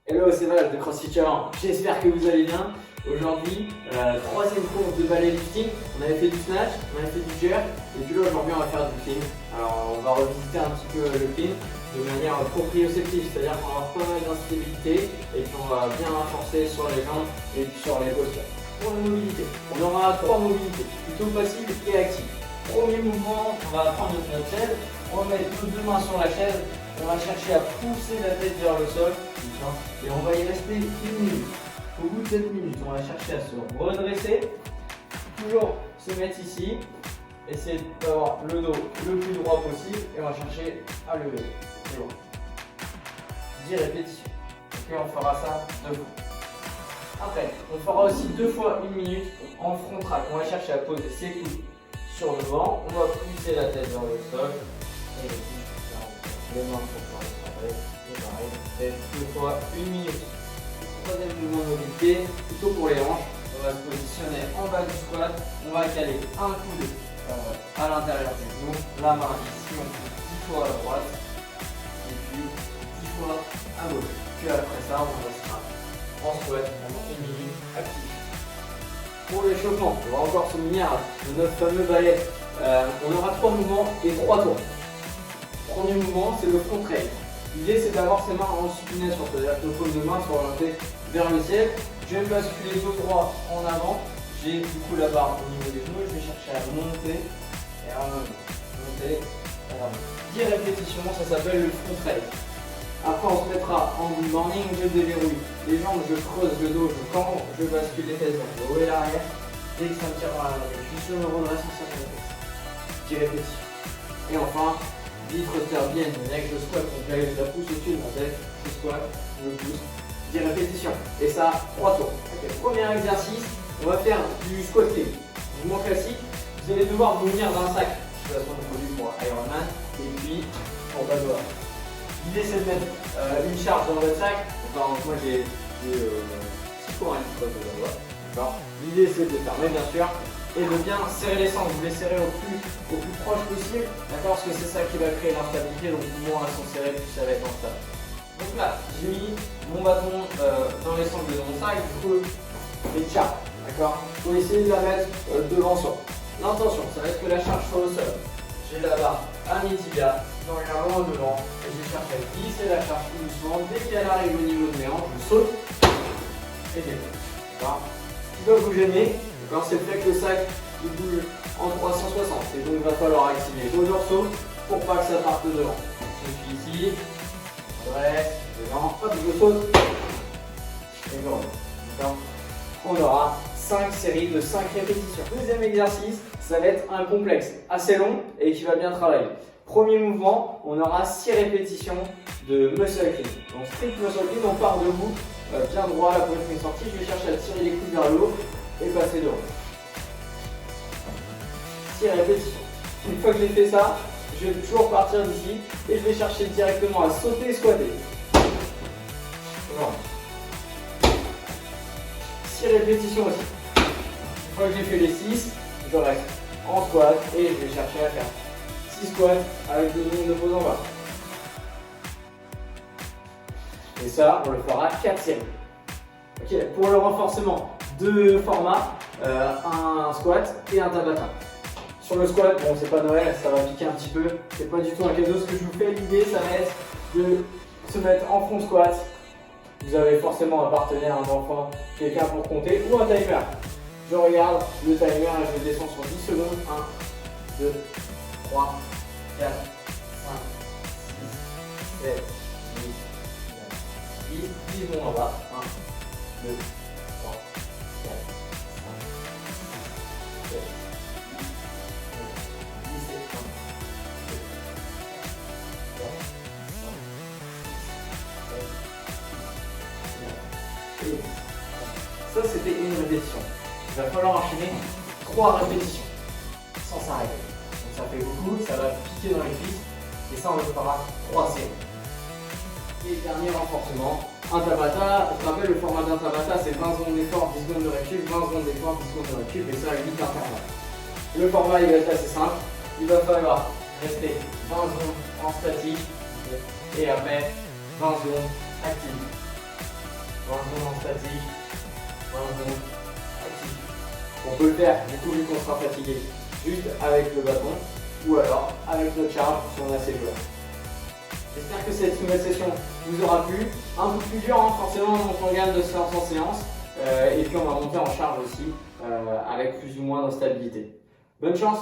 Hello, c'est Val de CrossFit Challenger. J'espère que vous allez bien. Aujourd'hui, troisième course de balai lifting. On avait fait du snatch, on avait fait du jerk, et puis là aujourd'hui on va faire du clean. Alors on va revisiter un petit peu le clean de manière proprioceptive, c'est-à-dire qu'on va avoir pas mal d'instabilité et puis on va bien renforcer sur les jambes et puis sur les postures. Pour la mobilité, on aura trois mobilités, plutôt passives et actives. Premier mouvement, on va prendre notre chaise, on va mettre nos deux mains sur la chaise, on va chercher à pousser la tête vers le sol et on va y rester 1 minute. Au bout de cette minute, on va chercher à se redresser, toujours se mettre ici, essayer d'avoir le dos le plus droit possible et on va chercher à lever. C'est bon. 10 répétitions. Et on fera ça 2 fois. Après, on fera aussi 2 fois 1 minute en front track. On va chercher à poser ses coudes sur le banc, on va pousser la tête vers le sol et les mains pour faire le travail. Et pareil, 2 fois 1 minute. Troisième mouvement de mobilité, plutôt pour les hanches. On va se positionner en bas du squat, on va caler un coude à l'intérieur du genou, la main ici, on pousse 10 fois à droite et puis 10 fois à gauche. Puis après ça, on restera en squat pendant 1 minute active. Pour l'échauffement, on va encore se munir de notre fameux balai. On aura 3 mouvements et 3 tours. Premier mouvement, c'est le front raise. L'idée, c'est d'avoir ses mains en supination, c'est-à-dire que nos paumes de main sont orientées vers le ciel. Je vais me basculer dos droit en avant. J'ai du coup la barre au niveau des genoux. Je vais chercher à monter et à monter. 10 répétitions, ça s'appelle le front raise. Après, on se mettra en good morning, je déverrouille les jambes, je creuse le dos, je cambre, je bascule les fesses vers le haut et l'arrière. Dès que ça me tire dans la je suis sur le redresse en 5 répétitions. 10 répétitions. Et enfin, vitre bien, avec le squat, donc là, je la pousse au-dessus de ma tête, je squat, je pousse, 10 répétitions. Et ça, 3 tours. Okay. Premier exercice, on va faire du squat clean. Mouvement classique, vous allez devoir vous munir d'un sac, de toute façon produit pour Ironman, et puis on va devoir. L'idée c'est de mettre une charge dans votre sac. Enfin, moi j'ai 6 fois un litre de doigt. L'idée c'est de le fermer bien sûr et de bien serrer les sangles. Vous les serrez au plus proche possible, d'accord, parce que c'est ça qui va créer l'instabilité. Donc moins elles sont serrées, plus ça va être instable. Donc là, j'ai mis mon bâton dans les sangles de mon sac. Du coup, les charges, d'accord. Il faut essayer de la mettre devant soi. L'intention, ça va être que la charge soit au sol. J'ai la barre à mes tibias, je regarde loin devant et je cherche à glisser la charge tout doucement. Dès qu'elle arrive au niveau de mes hanches, je saute et j'écoute. Ce qui va vous gêner, c'est le fait que le sac il bouge en 360 et donc il va falloir activer vos dorsaux pour pas que ça parte devant. Je suis ici, je reste, devant, hop, je saute et je remonte. On aura 5 séries de 5 répétitions. Deuxième exercice, ça va être un complexe assez long et qui va bien travailler. Premier mouvement, on aura 6 répétitions de muscle clean. Donc strict muscle clean, on part debout, bien droit, la poitrine est sortie. Je vais chercher à tirer les coudes vers le haut et passer devant. 6 répétitions. Une fois que j'ai fait ça, je vais toujours partir d'ici et je vais chercher directement à sauter, squatter. Voilà. 6 répétitions aussi. Une fois que j'ai fait les 6, je reste en squat et je vais chercher à faire 6 squats avec le nombre de poses en bas. Et ça, on le fera 4 séries. Okay. Pour le renforcement, 2 formats, un squat et un tabata. Sur le squat, bon c'est pas Noël, ça va piquer un petit peu, c'est pas du tout un cadeau. Ce que je vous fais, l'idée ça va être de se mettre en front squat. Vous avez forcément un partenaire, un enfant, quelqu'un pour compter ou un timer. Je regarde le timer et je descends sur 10 secondes. 1, 2, 3, 4, 5, 6, 7, 8, 9, 10. 10 secondes en bas. 1, 2, 3, 4, 5, 6, 7, 8, 9, 10 et 1, 2, 3, 4, 5, 6, 7, 8. Ça c'était une répétition. Il va falloir enchaîner 3 répétitions sans s'arrêter. Donc ça fait beaucoup, ça va piquer dans les cuisses et ça on le fera 3 séries. Et dernier renforcement, un tabata. Je rappelle le format d'un tabata c'est 20 secondes d'effort, 10 secondes de récup, 20 secondes d'effort, 10 secondes de récup et ça à 8 intervalles. Le format il va être assez simple, il va falloir rester 20 secondes en statique et après 20 secondes active. dans un mouvement statique, dans un mouvement actif. On peut le faire, du coup, vu qu'on sera fatigué, juste avec le bâton ou alors avec notre charge si on a ses joueurs. J'espère que cette nouvelle session vous aura plu. Un peu plus dur, hein, forcément, on monte en gamme de séance en séance. Et puis on va monter en charge aussi avec plus ou moins de stabilité. Bonne chance!